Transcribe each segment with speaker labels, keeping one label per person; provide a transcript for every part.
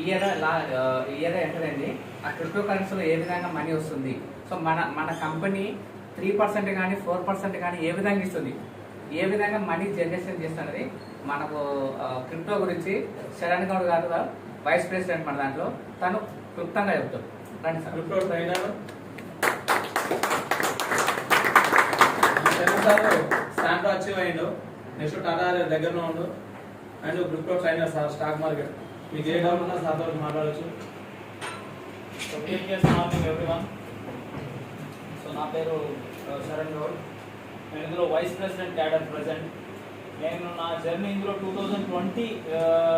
Speaker 1: Year enter అయింది. ఆ crypto కరెన్సీలో ఏ విధంగా మనీ వస్తుంది, సో మన కంపెనీ 3% కానీ 4% కానీ ఏ విధంగా ఇస్తుంది, ఏ విధంగా మనీ జనరేషన్ చేస్తున్నది మనకు క్రిప్టో గురించి శరణ్ గౌడ్ గారు వైస్ ప్రెసిడెంట్ మన దాంట్లో తను క్లుప్తంగా చెప్తారు. రండి sir.
Speaker 2: Crypto trainer stand achieve అయ్యిండు. నెక్స్ట్ టాటా దగ్గరలో ఉండు and crypto trainer sir stock market మీకు ఏ డౌట్ ఉన్నా సార్ తోటి మాట్లాడచ్చు.
Speaker 3: Morning everyone. సో నా పేరు శరణ్ గౌడ్. నేను ఇందులో వైస్ ప్రెసిడెంట్ క్యాడర్ ప్రెసిడెంట్. నేను నా జర్నీ ఇందులో 2020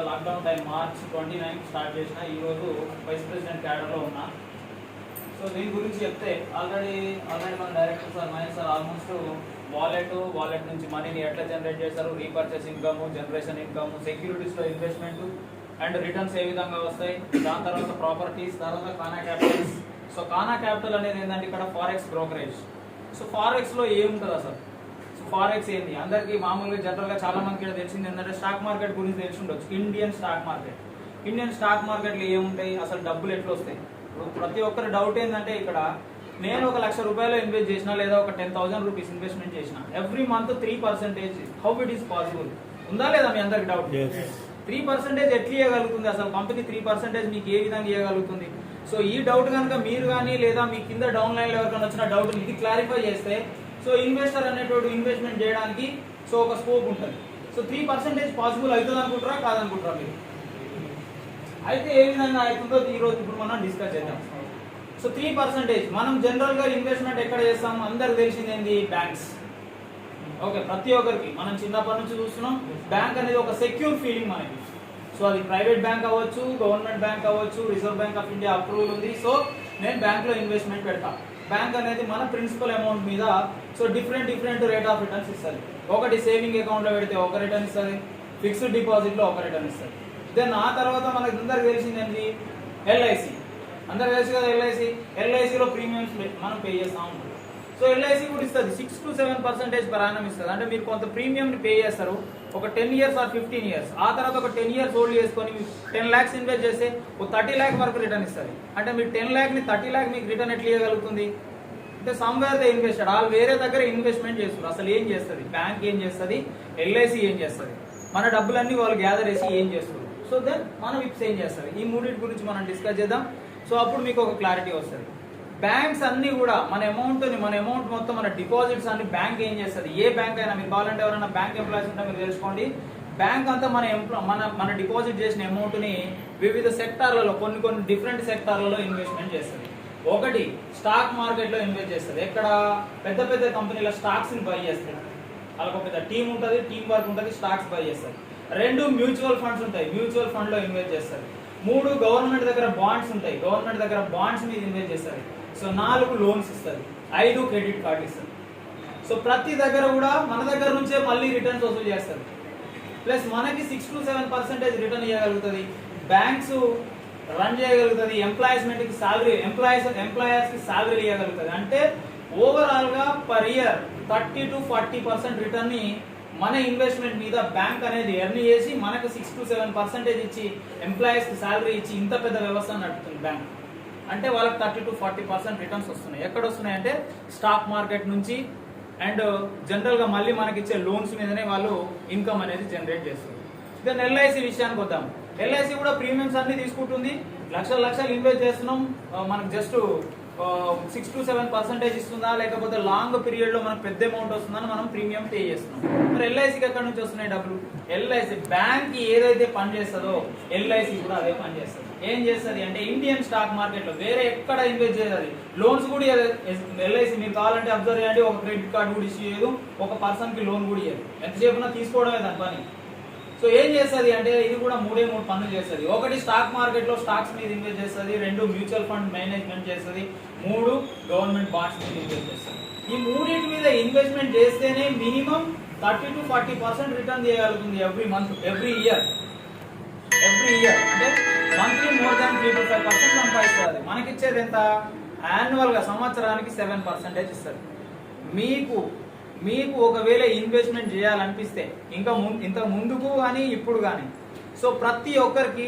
Speaker 3: లాక్డౌన్ టైం మార్చ్ 29 స్టార్ట్ చేసిన. ఈరోజు వైస్ ప్రెసిడెంట్ క్యాడర్లో ఉన్నా. సో దీని గురించి చెప్తే ఆల్రెడీ మన director sir Mahesh sir almost wallet నుంచి మనీని ఎట్లా జనరేట్ చేస్తారు, రీపర్చేస్ ఇన్కమ్, జనరేషన్ ఇన్కమ్, సెక్యూరిటీస్లో ఇన్వెస్ట్మెంట్ అండ్ రిటర్న్స్ ఏ విధంగా వస్తాయి, దాని తర్వాత ప్రాపర్టీస్, తర్వాత కానా క్యాపిటల్స్. సో కానా క్యాపిటల్ అనేది ఏంటంటే ఇక్కడ ఫారెక్స్ బ్రోకరేజ్. సో ఫారెక్స్లో ఏముంటుంది అసలు, సో ఫారెక్స్ ఏంటి అందరికీ మామూలుగా జనరల్గా చాలా మందికి ఇక్కడ తెలిసింది ఏంటంటే స్టాక్ మార్కెట్ గురించి తెలిసి ఉండొచ్చు. ఇండియన్ స్టాక్ మార్కెట్లో ఏముంటాయి, అసలు డబ్బులు ఎట్లా వస్తాయి. ప్రతి ఒక్కరి డౌట్ ఏంటంటే ఇక్కడ నేను 1,00,000 రూపాయలు ఇన్వెస్ట్ చేసిన లేదా ఒక 10,000 రూపీస్ ఇన్వెస్ట్మెంట్ చేసిన every month 3%, how it is possible ఉందా లేదా మీ అందరికి డౌట్. 3% ఎట్లా ఇవ్వగలుగుతుంది, అసలు కంపెనీ 3% మీకు ఏ విధంగా ఇవ్వగలుగుతుంది. సో ఈ డౌట్ కనుక మీరు కానీ లేదా మీ కింద డౌన్ లైన్లో ఎవరికైనా వచ్చిన డౌట్ ఇది క్లారిఫై చేస్తే సో ఇన్వెస్టర్ అనేటువంటి ఇన్వెస్ట్మెంట్ చేయడానికి సో ఒక స్కోప్ ఉంటుంది. సో 3% పాసిబుల్ అవుతుంది అనుకుంటారా కాదనుకుంటారా మీరు. అయితే ఏ విధంగా అవుతుందో ఈరోజు ఇప్పుడు మనం డిస్కస్ చేద్దాం. సో 3% మనం జనరల్గా ఇన్వెస్ట్మెంట్ ఎక్కడ చేస్తాం, అందరికి తెలిసింది ఏంది, బ్యాంక్స్. ఓకే, ప్రతి ఒక్కరికి మనం చిన్నప్పటి నుంచి చూస్తున్నాం బ్యాంక్ అనేది ఒక సెక్యూర్ ఫీలింగ్ మనకి. సో అది ప్రైవేట్ బ్యాంక్ అవ్వచ్చు, గవర్నమెంట్ బ్యాంక్ అవ్వచ్చు, reserve bank of India approval ఉంది. సో నేను బ్యాంక్లో ఇన్వెస్ట్మెంట్ పెడతా. బ్యాంక్ అనేది మన ప్రిన్సిపల్ అమౌంట్ మీద so different rate of returns ఇస్తుంది. ఒకటి సేవింగ్ అకౌంట్లో పెడితే ఒక రిటర్న్ ఇస్తుంది, ఫిక్స్డ్ డిపాజిట్లో ఒక రిటర్న్ ఇస్తుంది. దెన్ ఆ తర్వాత మనకు అందరికి తెలిసింది ఏంటి, ఎల్ఐసి. అందరికి తెలుసు కదా ఎల్ఐసిలో ప్రీమియమ్స్ మనం పే చేస్తూ ఉంటాం. సో ఎల్ఐసి కూడా ఇస్తుంది 6 to 7% per annum ఇస్తుంది. అంటే మీరు కొంత ప్రీమియంని పే చేస్తారు ఒక 10 years or 15 years. ఆ తర్వాత ఒక 10 years హోల్డ్ చేసుకొని 10 lakhs ఇన్వెస్ట్ చేస్తే ఒక 30 lakh వరకు రిటర్న్ ఇస్తుంది. అంటే మీరు 10 lakhని 30 lakh మీకు రిటర్న్ ఎట్లా ఇవ్వగలుగుతుంది అంటే సమ్వేర్ దే ఇన్వెస్టెడ్, వాళ్ళు వేరే దగ్గర ఇన్వెస్ట్మెంట్ చేస్తారు. అసలు ఏం చేస్తుంది బ్యాంక్, ఏం చేస్తుంది ఎల్ఐసి, ఏం చేస్తుంది మన డబ్బులన్నీ వాళ్ళు గ్యాదర్ చేసి ఏం చేస్తారు. సో దెన్ మనం విప్స్ ఏం చేస్తారు, ఈ మూడింటి గురించి మనం డిస్కస్ చేద్దాం. సో అప్పుడు మీకు ఒక క్లారిటీ వస్తుంది. బ్యాంక్స్ అన్ని కూడా మన అమౌంట్ మొత్తం మన డిపాజిట్స్ అన్ని బ్యాంక్ ఏం చేస్తుంది. ఏ బ్యాంక్ అయినా మీరు కావాలంటే ఎవరైనా బ్యాంక్ ఎంప్లాయీస్ ఉంటే మీరు తెలుసుకోండి. బ్యాంక్ అంతా మన డిపాజిట్ చేసిన అమౌంట్ని వివిధ సెక్టార్లలో కొన్ని డిఫరెంట్ సెక్టార్లలో ఇన్వెస్ట్మెంట్ చేస్తుంది. ఒకటి స్టాక్ మార్కెట్లో ఇన్వెస్ట్ చేస్తుంది. ఎక్కడ పెద్ద కంపెనీల స్టాక్స్ని బై చేస్తుంది. వాళ్ళకు ఒక పెద్ద టీం ఉంటుంది, టీం వర్క్ ఉంటుంది, స్టాక్స్ బై చేస్తారు. 2 మ్యూచువల్ ఫండ్స్ ఉంటాయి, మ్యూచువల్ ఫండ్లో ఇన్వెస్ట్ చేస్తారు. 3 గవర్నమెంట్ దగ్గర బాండ్స్ ఉంటాయి, గవర్నమెంట్ దగ్గర బాండ్స్ మీద ఇన్వెస్ట్ చేస్తారు. సో 4 లోన్స్ ఇస్తుంది, 5 క్రెడిట్ కార్డు ఇస్తుంది. సో ప్రతి దగ్గర కూడా మన దగ్గర నుంచే మళ్ళీ రిటర్న్స్ వసూలు చేస్తారు. ప్లస్ మనకి 6 to 7% రిటర్న్ ఇవ్వగలుగుతుంది. బ్యాంక్స్ రన్ చేయగలుగుతుంది. ఎంప్లాయ్మెంట్కి సాలరీ, ఎంప్లాయర్స్కి సాలరీ ఇవ్వగలుగుతుంది. అంటే ఓవరాల్గా పర్ ఇయర్ 30 to 40% రిటర్న్ని మన ఇన్వెస్ట్మెంట్ మీద బ్యాంక్ అనేది ఎర్న్ చేసి మనకు 6 to 7% ఇచ్చి ఎంప్లాయీస్కి సాలరీ ఇచ్చి ఇంత పెద్ద వ్యవస్థ నడుపుతుంది బ్యాంక్. అంటే వాళ్ళకి 30 to 40% రిటర్న్స్ వస్తున్నాయి. ఎక్కడ వస్తున్నాయి అంటే స్టాక్ మార్కెట్ నుంచి అండ్ జనరల్గా మళ్ళీ మనకి ఇచ్చే లోన్స్ మీదనే వాళ్ళు ఇన్కమ్ అనేది జనరేట్ చేస్తారు. దెన్ ఎల్ఐసి విషయానికి వద్దాం. ఎల్ఐసి కూడా ప్రీమియమ్స్ అన్ని తీసుకుంటుంది. లక్షలు ఇన్వెస్ట్ చేస్తున్నాం, మనకు జస్ట్ 6 to 7% ఇస్తుందా లేకపోతే లాంగ్ పీరియడ్ లో మనకు పెద్ద అమౌంట్ వస్తుందని మనం ప్రీమియం పే చేస్తున్నాం. మరి ఎల్ఐసికి ఎక్కడి నుంచి వస్తున్నాయి డబ్బులు, ఎల్ఐసి బ్యాంక్ ఏదైతే పని చేస్తుందో ఎల్ఐసి కూడా అదే పని చేస్తుంది. ఏం చేస్తుంది అంటే ఇండియన్ స్టాక్ మార్కెట్ లో వేరే ఎక్కడ ఇన్వెస్ట్ చేయదు. లోన్స్ కూడా ఎల్ఐసి మీరు కావాలంటే అబ్జర్వ్ చేయండి, ఒక క్రెడిట్ కార్డు కూడా ఇష్యూ చేయదు, ఒక పర్సన్ కి లోన్ కూడా ఇవ్వదు, ఎంతసేపునా తీసుకోవడమే దాని పని. సో ఏం చేస్తుంది అంటే ఇది కూడా 3 పనులు చేస్తుంది. ఒకటి స్టాక్ మార్కెట్ లో స్టాక్స్ మీద ఇన్వెస్ట్ చేస్తుంది, 2 మ్యూచువల్ ఫండ్ మేనేజ్మెంట్ చేస్తుంది, 3 గవర్నమెంట్ బాండ్స్ మీద ఇన్వెస్ట్ చేస్తుంది. ఈ మూడింటి మీద ఇన్వెస్ట్మెంట్ చేస్తేనే మినిమం 30 to 40% రిటర్న్ చేయగలుగుతుంది ఎవ్రీ మంత్, ఎవ్రీ ఇయర్. అంటే మంత్లీ మోర్ దాన్ 3 to 5% సంపాదిస్తుంది. మనకి ఇచ్చేది ఎంత, యాన్యువల్ గా సంవత్సరానికి 7% ఇస్తుంది. మీకు ఒకవేళ ఇన్వెస్ట్మెంట్ చేయాలనిపిస్తే ఇంతకు ముందుకు కానీ ఇప్పుడు కానీ సో ప్రతి ఒక్కరికి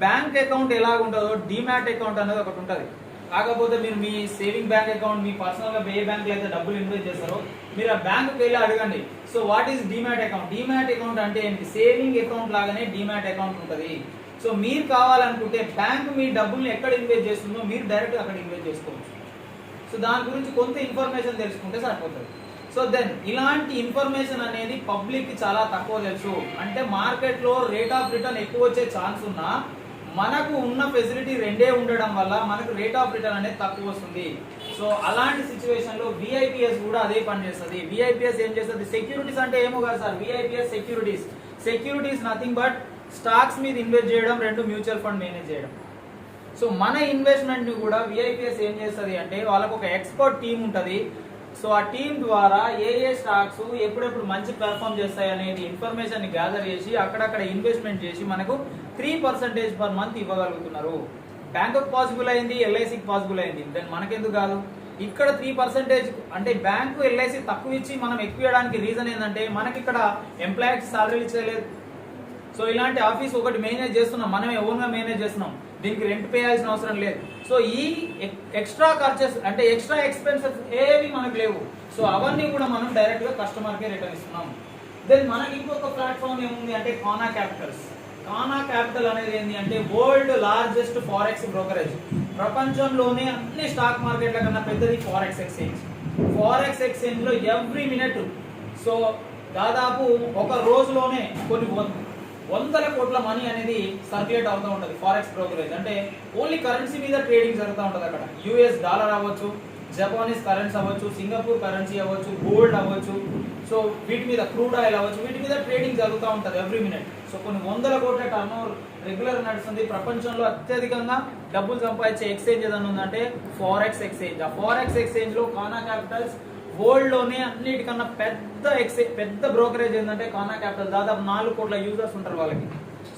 Speaker 3: బ్యాంక్ అకౌంట్ ఎలాగ ఉంటుందో డిమాట్ అకౌంట్ అనేది ఒకటి ఉంటుంది. కాకపోతే మీరు మీ సేవింగ్ బ్యాంక్ అకౌంట్, మీ పర్సనల్ గా ఏ బ్యాంక్ అయితే డబ్బులు ఇన్వెస్ట్ చేస్తారో మీరు ఆ బ్యాంకుకి వెళ్ళి అడగండి. So what is demat account? Demat account అంటే ఏంటి? సేవింగ్ అకౌంట్ లాగానే డిమాట్ అకౌంట్ ఉంటుంది. సో మీరు కావాలనుకుంటే బ్యాంక్ మీ డబ్బుల్ని ఎక్కడ ఇన్వెస్ట్ చేస్తుందో మీరు డైరెక్ట్ అక్కడ ఇన్వెస్ట్ చేసుకోవచ్చు. సో దాని గురించి కొంత ఇన్ఫర్మేషన్ తెలుసుకుంటే సరిపోతుంది. సో దెన్ ఇలాంటి ఇన్ఫర్మేషన్ అనేది పబ్లిక్ కి చాలా తక్కువ తెలుసు. అంటే మార్కెట్ లో రేట్ ఆఫ్ రిటర్న్ ఎక్కువ వచ్చే ఛాన్స్ ఉన్నా మనకు ఉన్న ఫెసిలిటీ రెండే ఉండడం వల్ల మనకు రేట్ ఆఫ్ రిటర్న్ అనేది తక్కువ వస్తుంది. సో అలాంటి సిచ్యువేషన్ లో విఐపిఎస్ కూడా అదే పని చేస్తుంది. విఐపిఎస్ ఏం చేస్తుంది? సెక్యూరిటీస్ అంటే ఏమో కాదు sir, VIPS securities nothing but stocks మీద ఇన్వెస్ట్ చేయడం, రెండు మ్యూచువల్ ఫండ్ మేనేజ్ చేయడం. సో మన ఇన్వెస్ట్మెంట్ ని కూడా విఐపిఎస్ ఏం చేస్తుంది అంటే వాళ్ళకు ఒక ఎక్స్పర్ట్ టీం ఉంటుంది. సో ఆ టీం ద్వారా ఏ స్టాక్స్ ఎప్పుడెప్పుడు మంచి పెర్ఫామ్ చేస్తాయి అనేది ఇన్ఫర్మేషన్ ని గ్యాదర్ చేసి అక్కడక్కడ ఇన్వెస్ట్మెంట్ చేసి మనకు 3% పర్ మంత్ ఇవ్వగలుగుతున్నారు. బ్యాంకుకు పాసిబుల్ అయింది, ఎల్ఐసికి పాసిబుల్ అయింది, దెన్ మనకెందుకు కాదు? ఇక్కడ 3% అంటే బ్యాంకు ఎల్ఐసి తక్కువ ఇచ్చి మనం ఎక్కువ ఇవ్వడానికి రీజన్ ఏంటంటే మనకి ఇక్కడ ఎంప్లాయీస్ సాలరీలు ఇచ్చలేదు. సో ఇలాంటి ఆఫీస్ ఒకటి మేనేజ్ చేస్తున్నాం, మనమే ఓన్ గా మేనేజ్ చేస్తున్నాం, దీనికి రెంట్ పే చేయాల్సిన అవసరం లేదు. సో ఈ ఎక్స్ట్రా ఖర్చెస్ అంటే ఎక్స్ట్రా ఎక్స్పెన్సెస్ ఏవి మనకు లేవు. సో అవన్నీ కూడా మనం డైరెక్ట్ గా కస్టమర్ కే రిటర్న్ ఇస్తున్నాం. దెన్ మనకి ఇంకొక ప్లాట్ఫామ్ ఏముంది అంటే కానా క్యాపిటల్స్. కానా క్యాపిటల్ అనేది ఏంటి అంటే వరల్డ్ లార్జెస్ట్ ఫారెక్స్ బ్రోకరేజ్. ప్రపంచంలోనే అన్ని స్టాక్ మార్కెట్ల కన్నా పెద్దది ఫారెక్స్ ఎక్స్చేంజ్. ఫారెక్స్ ఎక్స్చేంజ్ లో ఎవ్రీ మినిట్ సో దాదాపు ఒక రోజులోనే కొన్ని వందల కోట్ల మనీ అనేది సర్క్యులేట్ అవుతూ ఉంటుంది. ఫారెక్స్ బ్రోకరేజ్ అంటే ఓన్లీ కరెన్సీ మీద ట్రేడింగ్ జరుగుతూ ఉంటుంది. అక్కడ యుఎస్ డాలర్ అవ్వచ్చు, జపానీస్ కరెన్సీ అవ్వచ్చు, సింగపూర్ కరెన్సీ అవ్వచ్చు, గోల్డ్ అవ్వచ్చు, సో వీటి మీద క్రూడ్ ఆయిల్ అవ్వచ్చు, వీటి మీద ట్రేడింగ్ జరుగుతూ ఉంటుంది ఎవ్రీ మినిట్. సో కొన్ని వందల కోట్ల టర్న్ ఓవర్ రెగ్యులర్ నడుస్తుంది. ప్రపంచంలో అత్యధికంగా డబ్బులు సంపాదించే ఎక్స్చేంజ్ ఏదైనా ఉందంటే ఫారెక్స్ ఎక్స్చేంజ్. ఆ ఫారెక్స్ ఎక్స్చేంజ్ లో కానా క్యాపిటల్స్ వరల్డ్ లోనే అన్నిటికన్నా పెద్ద బ్రోకరేజ్ ఏంటంటే కానా క్యాపిటల్. దాదాపు 4 కోట్ల యూజర్స్ ఉంటారు వాళ్ళకి.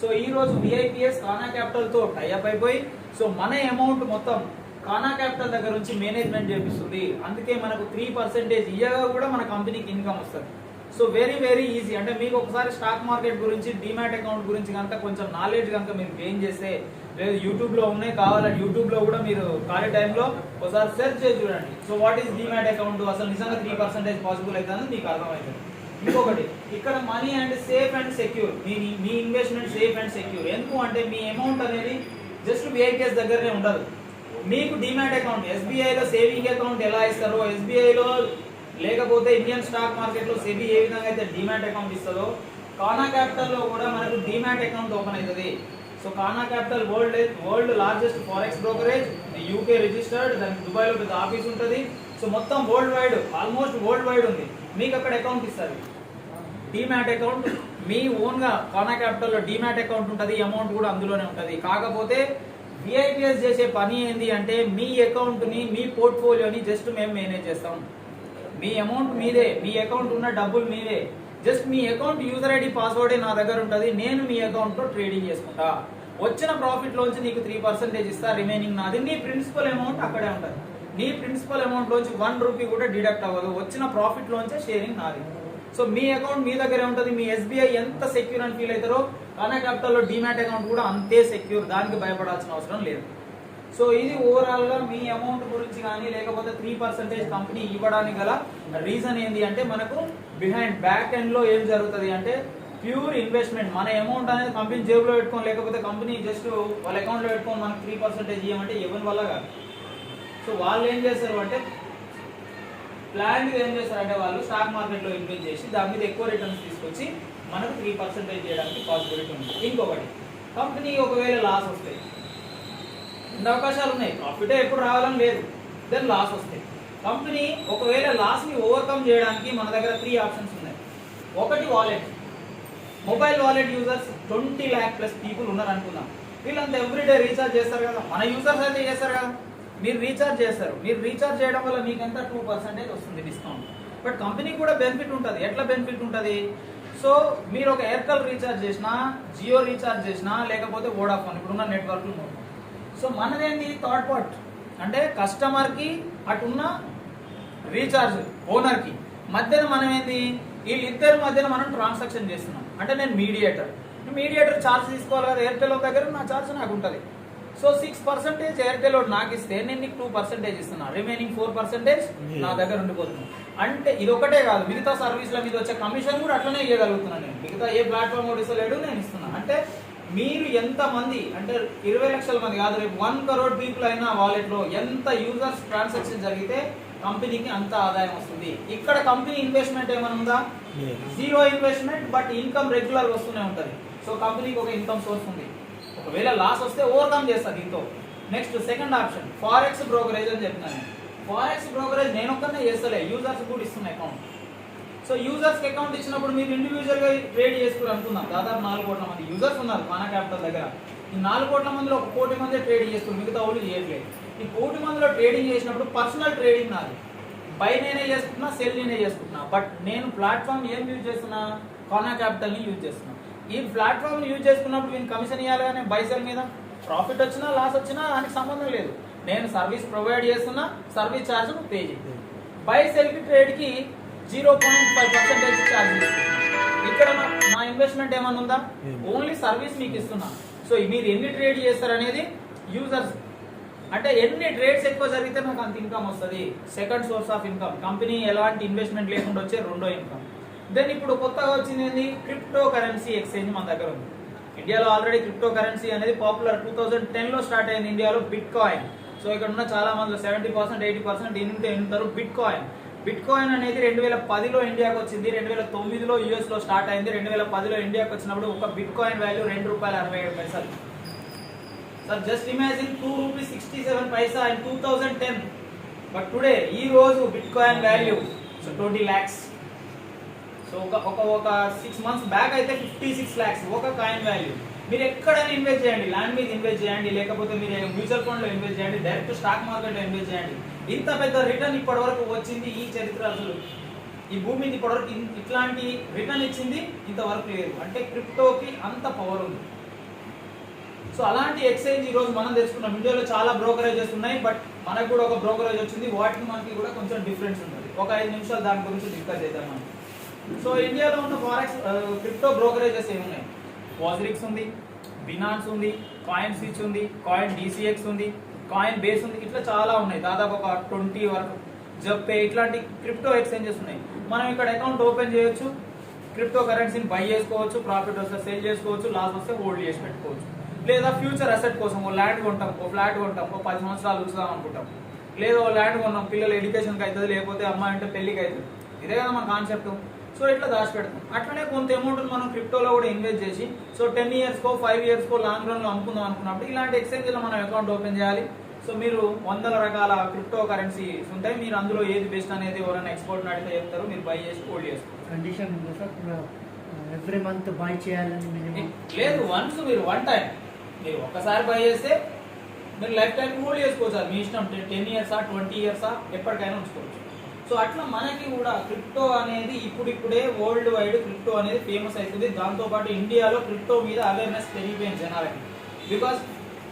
Speaker 3: సో ఈ రోజు విఐపిఎస్ కానా క్యాపిటల్ తో టైఅప్ అయిపోయి సో మన అమౌంట్ మొత్తం కానా క్యాపిటల్ దగ్గర నుంచి మేనేజ్మెంట్ చేపిస్తుంది. అందుకే మనకు 3% ఇయగా కూడా మన కంపెనీకి ఇన్కమ్ వస్తుంది. So very easy. అంటే మీకు ఒకసారి స్టాక్ మార్కెట్ గురించి, డిమాట్ అకౌంట్ గురించి కనుక కొంచెం నాలెడ్జ్ కనుక మీరు గెయిన్ చేస్తే, లేదు యూట్యూబ్ లో ఉన్నాయి కావాలంటే యూట్యూబ్ లో కూడా మీరు ఖాళీ టైంలో ఒకసారి సెర్చ్ చేసి చూడండి. So what is demat account, అసలు నిజంగా 3% పాసిబుల్ అవుతుందని మీకు అర్థమవుతుంది. ఇంకొకటి ఇక్కడ money and safe and secure. Me investment safe and secure. ఎందుకు అంటే మీ అమౌంట్ అనేది జస్ట్ విఐపిఎస్ దగ్గరనే ఉండదు. మీకు డిమాట్ అకౌంట్ ఎస్బీఐలో సేవింగ్ అకౌంట్ ఎలా ఇస్తారో, ఎస్బీఐలో లేకపోతే ఇండియన్ స్టాక్ మార్కెట్ లో సెబీ ఏ విధంగా అయితే డిమాట్ అకౌంట్ ఇస్తుందో కానా క్యాపిటల్ లో కూడా మనకు డిమాట్ అకౌంట్ ఓపెన్ అవుతుంది. సో కానా capital world largest forex brokerage, UK registered, దానికి దుబాయ్ లో పెద్ద ఆఫీస్ ఉంటుంది. సో మొత్తం world wide, almost world wide ఉంది. మీకు అక్కడ అకౌంట్ ఇస్తారు, డిమాట్ అకౌంట్. మీ ఓన్ గా కానా క్యాపిటల్ లో డిమాట్ అకౌంట్ ఉంటుంది, అమౌంట్ కూడా అందులోనే ఉంటుంది. కాకపోతే విఐపిఎస్ చేసే పని ఏంటి అంటే మీ అకౌంట్ ని, మీ పోర్ట్ఫోలియోని జస్ట్ మేము మేనేజ్ చేస్తాం. మీ అమౌంట్ మీదే, మీ అకౌంట్ ఉన్న డబ్బులు మీదే. జస్ట్ మీ అకౌంట్ యూజర్ ఐడి పాస్వర్డే నా దగ్గర ఉంటుంది. నేను మీ అకౌంట్ లో ట్రేడింగ్ చేసుకుంటా. వచ్చిన ప్రాఫిట్ లోంచి నీకు 3% ఇస్తా, రిమైనింగ్ నాది. నీ ప్రిన్సిపల్ అమౌంట్ అక్కడే ఉంటుంది. నీ ప్రిన్సిపల్ అమౌంట్ లోంచి 1 రూపీ కూడా డిడక్ట్ అవ్వదు. వచ్చిన ప్రాఫిట్ లోంచే షేరింగ్ నాది. సో మీ అకౌంట్ మీ దగ్గరే ఉంటుంది. మీ ఎస్బీఐ ఎంత సెక్యూర్ అని ఫీల్ అవుతారో కానా క్యాపిటల్ లో డిమాట్ అకౌంట్ కూడా అంతే సెక్యూర్. దానికి భయపడాల్సిన అవసరం లేదు. సో ఇది ఓవరాల్ గా మీ అమౌంట్ గురించి కానీ, లేకపోతే 3% కంపెనీ ఇవ్వడానికి గల రీజన్ ఏంటి అంటే మనకు బిహైండ్ బ్యాక్ ఎండ్ లో ఏం జరుగుతుంది అంటే ప్యూర్ ఇన్వెస్ట్మెంట్. మన అమౌంట్ అనేది కంపెనీ జేబులో పెట్టుకోని, లేకపోతే కంపెనీ జస్ట్ వాళ్ళ అకౌంట్ లో పెట్టుకొని మనకు 3% ఇవ్వమంటే ఎవరి వల్ల కాదు. సో వాళ్ళు ఏం చేస్తారు అంటే ప్లాన్ ఏం చేస్తారంటే వాళ్ళు స్టాక్ మార్కెట్ లో ఇన్వెస్ట్ చేసి దాని మీద ఎక్కువ రిటర్న్స్ తీసుకొచ్చి మనకు 3% చేయడానికి పాసిబిలిటీ ఉంది. ఇంకొకటి, కంపెనీ ఒకవేళ లాస్ వస్తాయి, రెండు అవకాశాలు ఉన్నాయి. ప్రాఫిటే ఎప్పుడు రావాలని లేదు, దెన్ లాస్ వస్తాయి. కంపెనీ ఒకవేళ లాస్ ని ఓవర్కమ్ చేయడానికి మన దగ్గర 3 ఆప్షన్స్ ఉన్నాయి. ఒకటి wallet. Mobile wallet users 20 lakh plus people ఉన్నారు అనుకుందాం. వీళ్ళంతా ఎవ్రీడే రీఛార్జ్ చేస్తారు కదా, మన యూజర్స్ అయితే చేస్తారు కదా. మీరు రీఛార్జ్ చేస్తారు, మీరు రీఛార్జ్ చేయడం వల్ల మీకు ఎంత 2% వస్తుంది డిస్కౌంట్. బట్ కంపెనీకి కూడా బెనిఫిట్ ఉంటుంది. ఎట్లా బెనిఫిట్ ఉంటుంది? సో మీరు ఒక ఎయిర్టెల్ రీఛార్జ్ చేసినా, జియో రీఛార్జ్ చేసినా, లేకపోతే వోడాఫోన్ ఇప్పుడున్న నెట్వర్క్. సో మనదేంటి థర్డ్ పార్ట్ అంటే కస్టమర్ కి అటున్న రీఛార్జ్ ఓనర్ కి మధ్యన మనం ఏంది, వీళ్ళిద్దరి మధ్యన మనం ట్రాన్సాక్షన్ చేస్తున్నాం. అంటే నేను మీడియేటర్. మీడియేటర్ ఛార్జ్ తీసుకోవాలి కదా, ఎయిర్టెల్ దగ్గర నా ఛార్జ్ నాకు ఉంటుంది. సో 6% ఎయిర్టెల్ నాకు ఇస్తే నేను నీకు 2% ఇస్తున్నా, రిమైనింగ్ 4% నా దగ్గర ఉండిపోతుంది. అంటే ఇది ఒకటే కాదు, మిగతా సర్వీస్ల మీద వచ్చే కమిషన్ కూడా అట్లనే ఇవ్వగలుగుతున్నాను నేను. మిగతా ఏ ప్లాట్ఫామ్ కూడా ఇస్తలేడు, నేను ఇస్తున్నా. అంటే మీరు ఎంత మంది అంటే 20 లక్షల మంది కాదు, రేపు 1 crore పీపుల్ అయినా వాలెట్లో ఎంత యూజర్స్ ట్రాన్సాక్షన్ జరిగితే కంపెనీకి అంత ఆదాయం వస్తుంది. ఇక్కడ కంపెనీ ఇన్వెస్ట్మెంట్ ఏమైనా ఉందా? Zero investment, but income regular వస్తూనే ఉంటుంది. సో కంపెనీకి ఒక ఇన్కమ్ సోర్స్ ఉంది. ఒకవేళ లాస్ వస్తే ఓవర్కమ్ చేస్తారు దీంతో. Next second option forex brokerage అని చెప్తున్నాను. ఫారెక్స్ బ్రోకరేజ్ నేను ఒక్కనే చేస్తలే, యూజర్స్ కూడా ఇస్తున్నా అకౌంట్. సో యూజర్స్ అకౌంట్ ఇచ్చినప్పుడు మీరు ఇండివిజువల్ గా ట్రేడ్ చేసుకుని అనుకుందాం. దాదాపు 4 కోట్ల మంది యూజర్స్ ఉన్నారు మన క్యాపిటల్ దగ్గర. ఈ 4 కోట్ల మందిలో 1 కోటి మంది ట్రేడ్ చేస్తున్నారు, మిగతా వాళ్ళు చేయట్లేదు. ఈ 1 కోటి మందిలో ట్రేడింగ్ చేసినప్పుడు పర్సనల్ ట్రేడింగ్ నాది, బై నేనే చేసుకుంటున్నా, సెల్ నేనే చేసుకుంటున్నా. బట్ నేను ప్లాట్ఫామ్ ఏం యూజ్ చేస్తున్నా? కానా క్యాపిటల్ ని యూజ్ చేస్తున్నా. ఈ ప్లాట్ఫామ్ యూజ్ చేసుకున్నప్పుడు నేను కమిషన్ ఇవ్వాలి కానీ బై సెల్ మీద ప్రాఫిట్ వచ్చినా లాస్ వచ్చినా దానికి సంబంధం లేదు. నేను సర్వీస్ ప్రొవైడ్ చేస్తున్నా, సర్వీస్ ఛార్జ్ పే చేయాలి. బై సెల్ కి ట్రేడ్ కి 0.5% ఛార్జ్ తీసుకుంటున్నా. ఇక్కడ నా ఇన్వెస్ట్మెంట్ ఏమైనా ఉందా? ఓన్లీ సర్వీస్ మీకు ఇస్తున్నా. సో మీరు ఎన్ని ట్రేడ్ చేస్తారనేది యూజర్స్, అంటే ఎన్ని ట్రేడ్స్ ఎక్కువ జరిగితే నాకు అంత ఇన్కమ్ వస్తుంది. Second source of income, company ఎలాంటి ఇన్వెస్ట్మెంట్ లేకుండా వచ్చే రెండో ఇన్కమ్. దెన్ ఇప్పుడు కొత్తగా వచ్చింది ఏంది? క్రిప్టో కరెన్సీ ఎక్స్చేంజ్ మన దగ్గర ఉంది. ఇండియాలో ఆల్రెడీ క్రిప్టో కరెన్సీ అనేది పాపులర్. 2010లో స్టార్ట్ అయింది ఇండియాలో బిట్ కాయిన్. సో ఇక్కడ ఉన్న చాలా మంది 70% 80% ఏంటారు బిట్ కాయిన్. బిట్ కాయిన్ అనేది 2010లో ఇండియాకి వచ్చింది, 2009లో యూఎస్ లో స్టార్ట్ అయింది. 2010లో ఇండియాకి వచ్చినప్పుడు ఒక bit coin value ₹2.67. Sir just imagine ₹2.67 in 2010. But today ఈ రోజు bit coin value 20 lakhs. So ఒక 6 months బ్యాక్ అయితే 56 lakhs ఒక కాయిన్ వాల్యూ. మీరు ఎక్కడైనా ఇన్వెస్ట్ చేయండి, ల్యాండ్ మీద ఇన్వెస్ట్ చేయండి, లేకపోతే మీరు మ్యూచువల్ ఫండ్ లో ఇన్వెస్ట్ చేయండి, డైరెక్ట్ స్టాక్ మార్కెట్ లో ఇన్వెస్ట్ చేయండి. ఇంత పెద్ద రిటర్న్ ఇప్పటి వరకు వచ్చింది ఈ చరిత్ర, అసలు ఈ భూమి మీద ఇప్పటి వరకు ఇట్లాంటి రిటర్న్ ఇచ్చింది ఇంతవరకు లేదు. అంటే క్రిప్టోకి అంత పవర్ ఉంది. సో అలాంటి ఎక్స్చేంజ్ ఈ రోజు మనం తెలుసుకున్నాం. ఇండియాలో చాలా బ్రోకరేజెస్ ఉన్నాయి, బట్ మనకు కూడా ఒక బ్రోకరేజ్ వచ్చింది. వాటికి మనకి కూడా కొంచెం డిఫరెన్స్ ఉంటుంది. ఒక 5 నిమిషాలు దాని గురించి డిస్కస్ చేద్దాం మనం. సో ఇండియాలో ఉన్న ఫారెక్స్ క్రిప్టో బ్రోకరేజెస్ ఏమున్నాయి? వాజ్రిక్స్ ఉంది, బినాన్స్ ఉంది, కాయిన్ స్విచ్ ఉంది, కాయిన్ DCX ఉంది, కాయిన్ బేస్ ఉంది. ఇట్లా చాలా ఉన్నాయి, దాదాపు ఒక 20 వరకు. జప్పే ఇట్లాంటి క్రిప్టో ఎక్స్చేంజెస్ ఉన్నాయి. మనం ఇక్కడ అకౌంట్ ఓపెన్ చేయొచ్చు, క్రిప్టో కరెన్సీని బై చేసుకోవచ్చు, ప్రాఫిట్ వస్తే సేల్ చేసుకోవచ్చు, లాస్ వస్తే హోల్డ్ చేసి పెట్టుకోవచ్చు. లేదా ఫ్యూచర్ అసెట్ కోసం ఓ ల్యాండ్ కొంటాం, ఓ ఫ్లాట్ కొంటాం, ఓ 10 సంవత్సరాలు ఉంచుదాం అనుకుంటాం. లేదా ఓ ల్యాండ్ కొన్నాం, పిల్లల ఎడ్యుకేషన్కి అవుతుంది, లేకపోతే అమ్మాయి అంటే పెళ్లికి అవుతుంది. ఇదే కదా మన కాన్సెప్ట్. సో ఇట్లా దాచి పెడతాం. అట్లనే కొంత అమౌంట్ మనం క్రిప్టోలో కూడా ఇన్వెస్ట్ చేసి, సో 10 yearsకో 5 yearsకో లాంగ్ రన్ లో అమ్ముకుందాం అనుకున్నప్పుడు ఇలాంటి ఎక్స్చేంజ్ లో మనం అకౌంట్ ఓపెన్ చేయాలి. సో మీరు 100 రకాల క్రిప్టో కరెన్సీస్ ఉంటాయి. మీరు అందులో ఏది బెస్ట్ అనేది ఎవరైనా ఎక్స్పోర్ట్ అడిగితే చెప్తారు, మీరు బై చేసి హోల్డ్ చేసుకోవాలి.
Speaker 4: కండిషన్ ఉంది సార్, ఎవ్రీ మంత్ బై చేయాలని మినిమం
Speaker 3: లేదు. వన్స్ మీరు వన్ టైం మీరు ఒక్కసారి బై చేస్తే మీరు లైఫ్ టైం హోల్డ్ చేసుకోవచ్చు. మీ ఇష్టం, 10 years 20 years ఎప్పటికైనా ఉంచుకోవచ్చు. సో అట్లా మనకి కూడా క్రిప్టో అనేది ఇప్పుడిప్పుడే వరల్డ్ వైడ్ క్రిప్టో అనేది ఫేమస్ అవుతుంది. దాంతోపాటు ఇండియాలో క్రిప్టో మీద అవేర్నెస్ పెరిగిపోయింది జనాలకి. బికాస్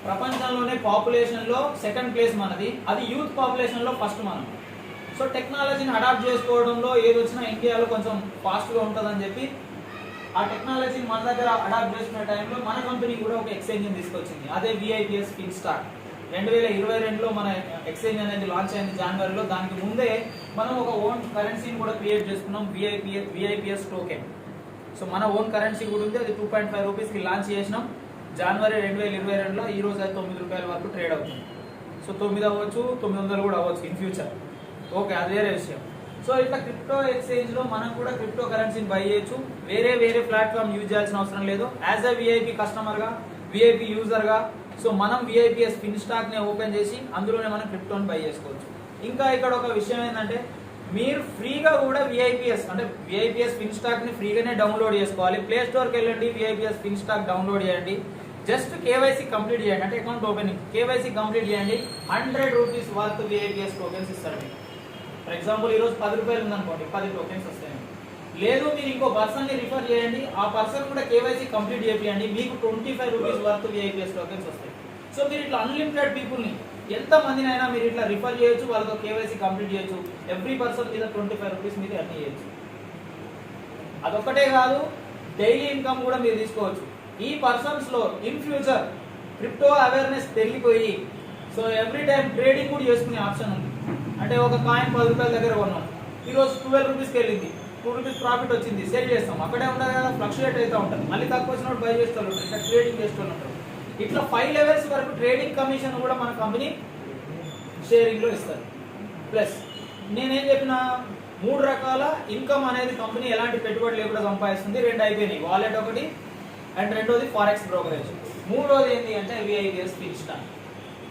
Speaker 3: ప్రపంచంలోనే పాపులేషన్లో 2nd place మనది, అది యూత్ పాపులేషన్లో ఫస్ట్ మనం. సో టెక్నాలజీని అడాప్ట్ చేసుకోవడంలో ఏది వచ్చినా ఇండియాలో కొంచెం ఫాస్ట్గా ఉంటుందని చెప్పి ఆ టెక్నాలజీని మన దగ్గర అడాప్ట్ చేసుకునే టైంలో మన కంపెనీ కూడా ఒక ఎక్స్చేంజ్ తీసుకొచ్చింది. అదే VIPS ఫిన్స్టాక్. 2022లో మన ఎక్స్చేంజ్ అనేది లాంచ్ అయింది జనవరిలో. దానికి ముందే మనం ఒక ఓన్ కరెన్సీని కూడా క్రియేట్ చేసుకున్నాం, VIPS టోకెన్. సో మన ఓన్ కరెన్సీ కూడా ఉంది, అది ₹2.5కి లాంచ్ చేసినాం జనవరి 2022లో. ఈ రోజు అది ₹9 వరకు ట్రేడ్ అవుతుంది. సో 9 అవ్వచ్చు, 900 కూడా అవ్వచ్చు ఇన్ ఫ్యూచర్. ఓకే, అది వేరే విషయం. సో ఇట్లా క్రిప్టో ఎక్స్చేంజ్ లో మనం కూడా క్రిప్టో కరెన్సీని బై చేయొచ్చు. వేరే ప్లాట్ఫామ్ యూజ్ చేయాల్సిన అవసరం లేదు. యాజ్ అ VIP కస్టమర్ గా, VIP యూజర్ గా, సో మనం VIPS ఫిన్స్టాక్ ని ఓపెన్ చేసి అందులోనే మనం క్రిప్టోని బై చేసుకోవచ్చు. ఇంకా ఇక్కడ ఒక విషయం ఏంటంటే మీరు ఫ్రీగా కూడా VIPS అంటే VIPS ఫిన్స్టాక్ ని ఫ్రీగానే డౌన్లోడ్ చేసుకోవాలి. ప్లే స్టోర్కి వెళ్ళండి, VIPS ఫిన్స్టాక్ డౌన్లోడ్ చేయండి. జస్ట్ KYC కంప్లీట్ చేయండి, అంటే అకౌంట్ ఓపెనింగ్ KYC కంప్లీట్ చేయండి. ₹100 వర్త్ VIPS టోకెన్స్ ఇస్తారు మీకు. ఫర్ ఎగ్జాంపుల్ ఈ రోజు ₹10 ఉందనుకోండి, 10 టోకెన్స్ వస్తాయి. లేదు మీరు ఇంకో పర్సన్ ని రిఫర్ చేయండి, ఆ పర్సన్ కూడా KYC కంప్లీట్ చేయండి, మీకు ₹25 వర్త్ VIPS టోకెన్స్ వస్తాయి. సో మీరు ఇట్లా అన్లిమిటెడ్ పీపుల్ ని ఎంత మందినైనా మీరు ఇట్లా రిఫర్ చేయొచ్చు, వాళ్ళతో KYC కంప్లీట్ చేయొచ్చు. ఎవ్రీ పర్సన్ మీద ₹25 మీరు అర్న్ చేయొచ్చు. అదొక్కటే కాదు, డైలీ ఇన్కమ్ కూడా మీరు తీసుకోవచ్చు. ఈ పర్సన్స్ లో ఇన్ ఫ్యూచర్ క్రిప్టో అవేర్నెస్ పెరిగిపోయి సో ఎవ్రీ టైం ట్రేడింగ్ కూడా చేసుకునే ఆప్షన్ ఉంది. అంటే ఒక కాయిన్ 10 రూపాయల దగ్గర కొన్నాం, ఈరోజు 12 రూపీస్కి వెళ్ళింది, 2 రూపీస్ ప్రాఫిట్ వచ్చింది, సేల్ చేస్తాం, అక్కడే ఉండదు కదా, ఫ్లక్చుయేట్ అవుతూ ఉంటుంది, మళ్ళీ తక్కువ వచ్చినప్పుడు బై చేస్తూ ఉంటారు, ఇట్లా ట్రేడింగ్ చేస్తూ ఉంటారు. ఇట్లా 5 లెవెల్స్ వరకు ట్రేడింగ్ కమిషన్ కూడా మన కంపెనీ షేరింగ్ లో ఇస్తారు. ప్లస్ నేనేం చెప్పిన 3 రకాల ఇన్కమ్ అనేది కంపెనీ ఎలాంటి పెట్టుబడి లేకుండా సంపాదిస్తుంది. 2 అయిపోయినాయి, వాలెట్ ఒకటి అండ్ రెండోది ఫారెక్స్ బ్రోకరేజ్. మూడోది ఏంటి అంటే విఐపిఎస్ ఫిన్ స్టాక్.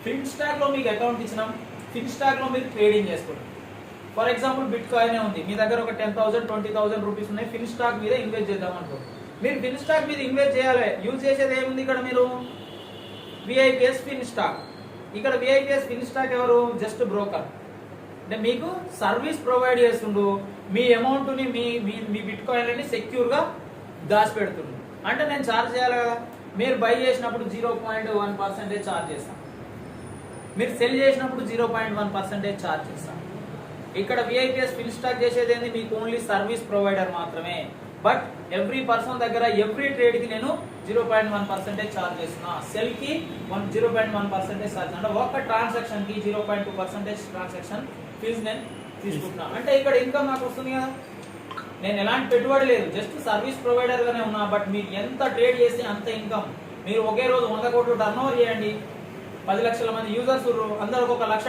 Speaker 3: ఫిన్ స్టాక్ లో మీకు అకౌంట్ ఇచ్చినాం, ఫిన్ స్టాక్ లో మీరు ట్రేడింగ్ చేసుకోండి. ఫర్ ఎగ్జాంపుల్ బిట్ కాయిన్ ఉంది, మీ దగ్గర ఒక 10,000 20,000 రూపీస్ ఉన్నాయి, ఫిన్ స్టాక్ మీద ఇన్వెస్ట్ చేద్దాం అనుకో. మీరు ఫిన్ స్టాక్ మీద ఇన్వెస్ట్ చేయాలి, యూజ్ చేసేది ఏముంది ఇక్కడ, మీరు విఐపిఎస్ ఫిన్ స్టాక్. ఇక్కడ విఐపిఎస్ ఫిన్ స్టాక్ ఎవరు, జస్ట్ బ్రోకర్. అంటే మీకు సర్వీస్ ప్రొవైడ్ చేస్తుండు, మీ అమౌంట్ని మీ బిట్ కాయిన్లని సెక్యూర్గా దాచిపెడుతుండు. అంటే నేను ఛార్జ్ చేయాలి కదా, మీరు బై చేసినప్పుడు 0.1% ఛార్జ్ చేస్తాం, మీరు సెల్ చేసినప్పుడు 0.1% ఛార్జ్ చేస్తాం. ఇక్కడ విఐపిఎస్ ఫిన్ స్టాక్ చేసేది ఏంది, మీకు ఓన్లీ సర్వీస్ ప్రొవైడర్ మాత్రమే. బట్ ఎవ్రీ పర్సన్ దగ్గర ఎవ్రీ ట్రేడ్ కి నేను 0.1% ఛార్జ్ చేస్తున్నా, సెల్ కి 0.1% ఛార్జ్. అంటే ఒక్క ట్రాన్సాక్షన్ కి 0.2% ట్రాన్సాక్షన్ ఫీజు నేను తీసుకుంటున్నా. అంటే ఇక్కడ ఇన్కమ్ నాకు వస్తుంది కదా, నేను ఎలాంటి పెట్టుబడి లేదు, జస్ట్ సర్వీస్ ప్రొవైడర్ గానే ఉన్నా. బట్ మీరు ఎంత ట్రేడ్ చేస్తే అంత ఇన్కమ్. మీరు ఒకే రోజు 100 కోట్లు టర్న్ ఓవర్ చేయండి, 10 లక్షల మంది యూజర్స్, అందరికి 1 లక్ష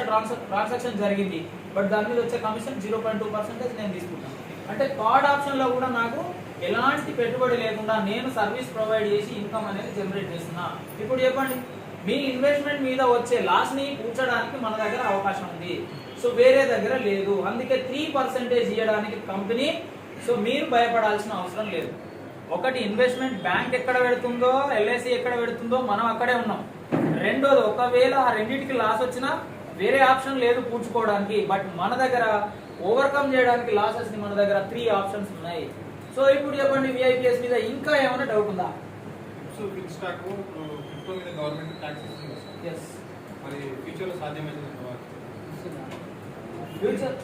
Speaker 3: ట్రాన్సాక్షన్ జరిగింది, బట్ దాని మీద వచ్చే కమిషన్ 0.2% నేను తీసుకుంటాను. అంటే కార్డ్ ఆప్షన్ లో కూడా నాకు ఎలాంటి పెట్టుబడి లేకుండా నేను సర్వీస్ ప్రొవైడ్ చేసి ఇన్కమ్ అనేది జనరేట్ చేస్తున్నా. ఇప్పుడు చెప్పండి, మీ ఇన్వెస్ట్మెంట్ మీద వచ్చే లాస్ ని కూర్చోడానికి మన దగ్గర అవకాశం ఉంది, సో వేరే దగ్గర లేదు. అందుకే 3% ఇవ్వడానికి కంపెనీ, సో మీరు భయపడాల్సిన అవసరం లేదు. ఒకటి, ఇన్వెస్ట్మెంట్ బ్యాంక్ ఎక్కడ పెడుతుందో, ఎల్ఐసి ఎక్కడ పెడుతుందో మనం అక్కడే ఉన్నాం. రెండోది, ఒకవేళ ఆ రెండింటికి లాస్ వచ్చినా వేరే ఆప్షన్ లేదు పూడ్చుకోవడానికి, బట్ మన దగ్గర ఓవర్కమ్ చేయడానికి లాసెస్ ని మన దగ్గర 3 ఆప్షన్స్ ఉన్నాయి. సో ఇప్పుడు చెప్పండి, విఐపిఎస్ మీద ఇంకా ఏమైనా డౌట్ ఉందా?
Speaker 5: సో ఫిన్ స్టాక్ క్రిప్టో మీద గవర్నమెంట్ ట్యాక్స్ ఇస్తుంది.
Speaker 3: yes
Speaker 5: మరి ఫ్యూచర్ లో సాధ్యమైంది
Speaker 3: ఫ్యూచర్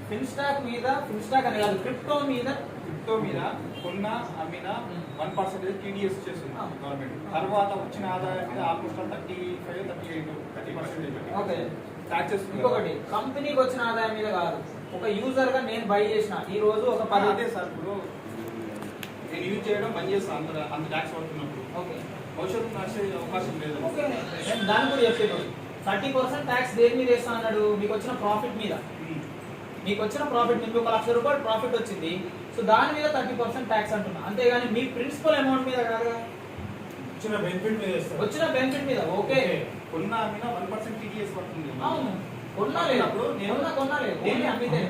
Speaker 3: ఫిన్ స్టాక్ మీద, ఫిన్ స్టాక్ అని కాదు, క్రిప్టో మీద
Speaker 5: కొన్న అమ్మిన 1% టీడీఎస్ చేస్తుంది గవర్నమెంట్. తర్వాత వచ్చిన ఆదాయం మీద ఆల్మోస్ట్ 35-38%
Speaker 3: ఓకే
Speaker 5: ట్యాక్సెస్.
Speaker 3: ఇంకొకటి, కంపెనీకి వచ్చిన ఆదాయం మీద కాదు, ఒక యూజర్ గా నేను బై చేసిన ఈ రోజు ఒక 10
Speaker 5: అదే సార్, ఇప్పుడు నేను యూజ్ చేయడం బంద్ చేస్తాను అంత ట్యాక్స్ పడుతున్నప్పుడు.
Speaker 3: ఓకే
Speaker 5: భవిష్యత్తు నడిచే అవకాశం లేదు.
Speaker 3: ఓకే, నేను దాని కూడా చెప్పాను. 30% ట్యాక్స్ దేని మీద వేస్తా అన్నాడు, మీకు వచ్చిన ప్రాఫిట్ మీద. మీకు వచ్చిన ప్రాఫిట్, మీకు 1 లక్ష రూపాయలు ప్రాఫిట్ వచ్చింది, సో దాని మీద 30% ట్యాక్స్ అంటున్నా. అంతేగాని మీ ప్రిన్సిపల్ అమౌంట్ మీద కాదు,
Speaker 5: వచ్చిన బెనిఫిట్ మీద వేస్తారు.
Speaker 3: వచ్చిన బెనిఫిట్ మీద. ఓకే,
Speaker 5: కొన్న అమ్మిన 1% టీడీఎస్ పడుతుంది.
Speaker 3: అవును, కొన్నాలేనప్పుడు కొన్నాలేదు, ఓన్లీ అమ్మితే.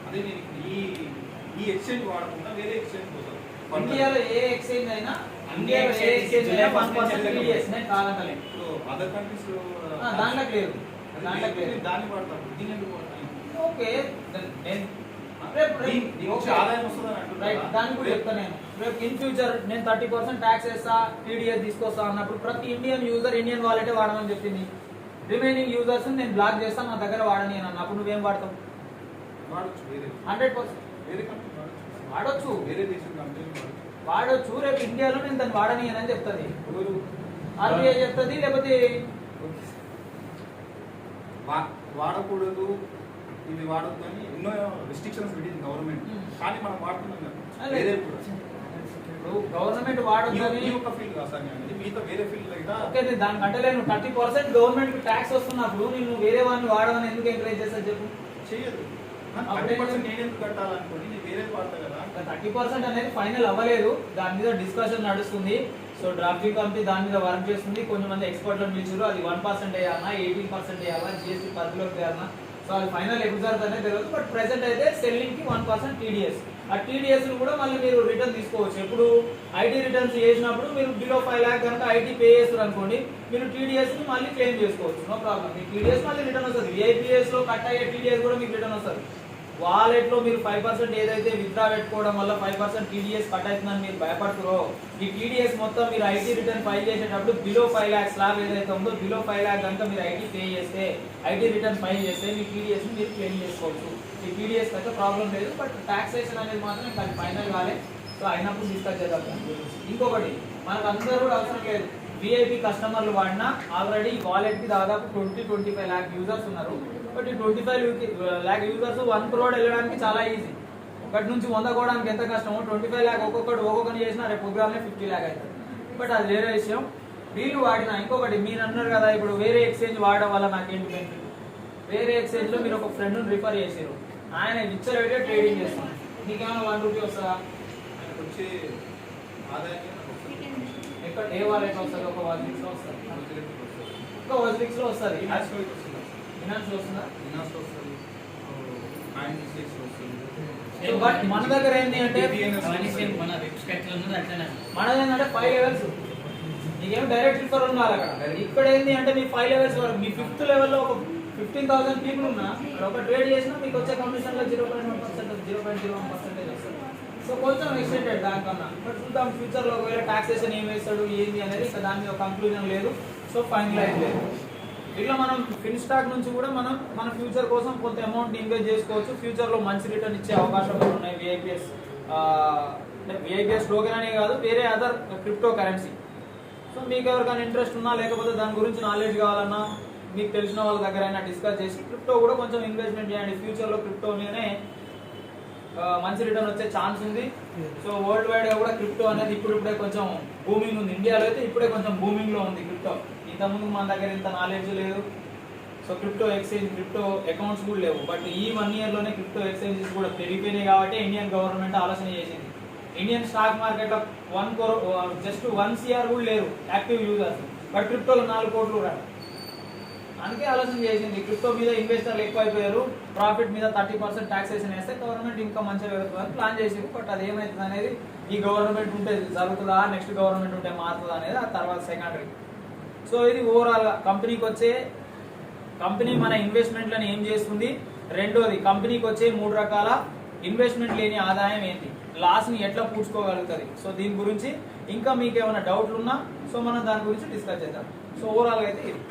Speaker 5: అదే నేను ఈ ఎక్స్చేంజ్ వాడకుండా వేరే ఎక్స్చేంజ్ పోతాను.
Speaker 3: ఇండియాలో ఏ ఎక్స్చేంజ్ అయినా, ఇండియాలో ఏ ఎక్స్చేంజ్ అయినా 1% టీడీఎస్ నేను కాదంటలేదు.
Speaker 5: ఇప్పుడు అదర్ కంట్రీస్
Speaker 3: దాంట్లోకి లేదు, దాంట్లోకి లేదు.
Speaker 5: దాన్ని వాడతాం, దీన్ని ఎందుకు వాడతాం?
Speaker 3: ఓకే, నేను
Speaker 5: ఆదాయం వస్తుందని
Speaker 3: రైట్,
Speaker 5: అంటున్నా.
Speaker 3: దాన్ని కూడా చెప్తాను. నేను రేపు ఇన్ ఫ్యూచర్ నేను 30% ట్యాక్స్ వేస్తా, టీడీఎస్ తీసుకొస్తా అన్నప్పుడు ప్రతి ఇండియన్ యూజర్ ఇండియన్ వాలెటే వాడమని చెప్పింది. రిమైనింగ్ యూజర్స్ నేను బ్లాక్ చేస్తాను, నా దగ్గర వాడని అని అన్నప్పుడు నువ్వేం వాడతావు?
Speaker 5: వాడచ్చు, వేరే
Speaker 3: 100%
Speaker 5: వేరే కంట్రీ
Speaker 3: వాడొచ్చు,
Speaker 5: వేరే దేశం కంట్రీ
Speaker 3: వాడొచ్చు. రేపు ఇండియాలో నేను దాన్ని వాడని అని చెప్తుంది, ఆర్బీఐ చెప్తుంది, లేకపోతే
Speaker 5: వాడకూడదు, ఇది వాడద్దు అని ఎన్నో రిస్ట్రిక్షన్స్ పెట్టింది గవర్నమెంట్. కానీ మనం వాడుతున్నాం కదా, వేరే కూడా.
Speaker 3: ఇప్పుడు గవర్నమెంట్ వాడొద్దని
Speaker 5: ఈ ఒక ఫీల్డ్ కాదు సార్, నేను మిగతా వేరే ఫీల్డ్ అయితే
Speaker 3: ఓకే, నేను దానికంటే నేను 30% గవర్నమెంట్ ట్యాక్స్ వస్తున్నప్పుడు నేను వేరే వాడిని వాడమని ఎందుకు ఎంకరేజ్ చేస్తా చెప్పు?
Speaker 5: చేయదు. 30% నేను ఎందుకు కట్టాలనుకోండి, నేను వేరే వాడతా కదా.
Speaker 3: 30% అనేది ఫైనల్ అవ్వలేదు, దాని మీద డిస్కషన్ నడుస్తుంది. సో డ్రాఫ్టింగ్ కమిటీ దాని మీద వర్క్ చేస్తుంది. కొంతమంది ఎక్స్పర్ట్లను పిలిచారు, అది 1% వేయాలన్నా 18% వేయాలా, జిఎస్టీ పరిధిలోకి వేయాలన్నా, సో అది ఫైనల్ ఎగ్జామ్స్ అనేది తెలియదు. బట్ ప్రెసెంట్ అయితే సెల్లింగ్ కి 1% టీడీఎస్. ఆ టీడీఎస్ కూడా మళ్ళీ మీరు రిటర్న్ తీసుకోవచ్చు. ఎప్పుడు ఐటీ రిటర్న్స్ చేసినప్పుడు మీరు బిలో 5 lakh కనుక ఐటీ పే చేస్తారు అనుకోండి, మీరు టీడీఎస్ ని మళ్ళీ క్లెయిమ్ చేసుకోవచ్చు, నో ప్రాబ్లం. మీకు టీడీఎస్ మళ్ళీ రిటర్న్ వస్తుంది. విఐపిఎస్ లో కట్ అయ్యే టీడీఎస్ కూడా మీకు రిటర్న్ వస్తుంది. వాలెట్ లో మీరు 5% ఏదైతే విత్డ్రా పెట్టుకోవడం వల్ల 5% టీడీఎస్ కట్ అవుతుందని మీరు భయపడుతురో, ఈ టీడీఎస్ మొత్తం మీరు ఐటీ రిటర్న్ ఫైల్ చేసేటప్పుడు బిలో 5 lakh స్లాబ్ ఏదైతే ఉందో, బిలో 5 lakh కనుక మీరు ఐటీ పే చేస్తే, ఐటీ రిటర్న్ ఫైల్ చేస్తే మీ టీడీఎస్ ని మీరు క్లెయిమ్ చేసుకోవచ్చు. ఈ టీడీఎస్ అయితే ప్రాబ్లం లేదు, బట్ టాక్సేషన్ అనేది మాత్రం ఇంకా ఫైనల్ కాలే. సో అయినప్పుడు డిస్కస్ చేద్దాం. ఇంకొకటి, మనకు అందరూ కూడా అవసరం లేదు. విఐపి కస్టమర్లు వాడినా ఆల్రెడీ వాలెట్ కి దాదాపు 20-25 lakh యూజర్స్ ఉన్నారు. బట్ ఈ 25 lakh యూజర్స్ 1 crore వెళ్ళడానికి చాలా ఈజీ. ఒకటి నుంచి 100 కోవడానికి ఎంత కష్టమో 25 lakh ఒక్కొక్కటి చేసినా రేపు ప్రోగ్రామ్ 50 lakh అవుతుంది. బట్ అది వేరే విషయం. వీళ్ళు వాడిన ఇంకొకటి మీరు అన్నారు కదా, ఇప్పుడు వేరే ఎక్స్చేంజ్ వాడడం వల్ల నాకేంటి బెనిఫిట్? వేరే ఎక్స్చేంజ్ లో మీరు ఒక ఫ్రెండ్ రిఫర్ చేసారు, ఆయన విచ్చలవిడిగా ట్రేడింగ్ చేస్తాను, మీకేమైనా 1 రూపీ వస్తుందా?
Speaker 5: ఆయనకు వచ్చే ఆదాయాన్ని
Speaker 3: ఎక్కడ ఏ వాలెట్ వస్తుంది? ఒక వాలెట్ లో వస్తుంది, ఒక వాలెట్ లో వస్తుంది, ఫినాన్స్ లో వస్తుందా? బట్ మన దగ్గర ఏంటి అంటే మనదేంటంటే 5 లెవెల్స్, నీకేం డైరెక్ట్ రిఫర్ ఉండాలి అక్కడ. ఇక్కడ ఏంటి అంటే మీ 5 లెవెల్స్ వరకు, మీ 5th లెవెల్లో ఒక 15,000 పీపుల్ ఉన్నా ఒక ట్రేడ్ చేసినా మీకు వచ్చే కమిషన్ లో 0.1%, 0.01% వస్తుంది. సో కొంచెం ఎక్స్టెండెడ్ దానికన్నా. బట్ చూద్దాం ఫ్యూచర్ లో ఒకవేళ టాక్సేషన్ ఏం వేస్తాడు ఏంది అనేది ఇంకా దాని మీద కంక్లూజన్ లేదు, సో ఫైనలైజ్ లేదు. ఇట్లా మనం ఫిన్ స్టాక్ నుంచి కూడా మనం మన ఫ్యూచర్ కోసం కొంత అమౌంట్ ఇన్వెస్ట్ చేసుకోవచ్చు. ఫ్యూచర్ లో మంచి రిటర్న్ ఇచ్చే అవకాశాలు ఉన్నాయి. విఐపిఎస్ టోకెన్ అనే కాదు, వేరే అదర్ క్రిప్టో కరెన్సీ. సో మీకు ఎవరికైనా ఇంట్రెస్ట్ ఉన్నా లేకపోతే దాని గురించి నాలెడ్జ్ కావాలన్నా మీకు తెలిసిన వాళ్ళ దగ్గర అయినా డిస్కస్ చేసి క్రిప్టో కూడా కొంచెం ఇన్వెస్ట్మెంట్ చేయండి. ఫ్యూచర్లో క్రిప్టో మీదనే మంచి రిటర్న్ వచ్చే ఛాన్స్ ఉంది. సో వరల్డ్ వైడ్ గా కూడా క్రిప్టో అనేది ఇప్పుడే కొంచెం బూమింగ్ ఉంది. ఇండియాలో అయితే ఇప్పుడే కొంచెం బూమింగ్ లో ఉంది క్రిప్టో. ఇంతకుముందు మన దగ్గర ఇంత నాలెడ్జ్ లేదు. So crypto exchange, crypto accounts కూడా లేవు. బట్ ఈ 1 year లోనే క్రిప్టో ఎక్స్చేంజెస్ కూడా పెరిగిపోయినాయి కాబట్టి ఇండియన్ గవర్నమెంట్ ఆలోచన చేసింది. ఇండియన్ స్టాక్ మార్కెట్ లో 1 crore జస్ట్ 1 CR కూడా లేరు యాక్టివ్ యూజర్స్, బట్ క్రిప్టోలో 4 కోట్లు కూడా. అందుకే ఆలోచన చేసింది, క్రిప్టో మీద ఇన్వెస్టర్లు ఎక్కువైపోయారు, ప్రాఫిట్ మీద 30% టాక్సేషన్ వేస్తే గవర్నమెంట్ ఇంకా మంచిగా పెరుగుతుందని ప్లాన్ చేసింది. బట్ అది ఏమవుతుంది అనేది ఈ గవర్నమెంట్ ఉంటే జరుగుతుందా, నెక్స్ట్ గవర్నమెంట్ ఉంటే మారుతుందా అనేది ఆ తర్వాత సెకండరీ. సో ఇది ఓవరాల్ కంపెనీ మన ఇన్వెస్ట్మెంట్లను ఏం చేస్తుంది, రెండోది కంపెనీకి వచ్చే 3 రకాల ఇన్వెస్ట్మెంట్ లేని ఆదాయం ఏంటి, లాస్ ని ఎట్లా పూడ్చుకోగలుగుతుంది. సో దీని గురించి ఇంకా మీకు ఏమైనా డౌట్లు ఉన్నా సో మనం దాని గురించి డిస్కస్ చేద్దాం. సో ఓవరాల్ గా అయితే ఇది.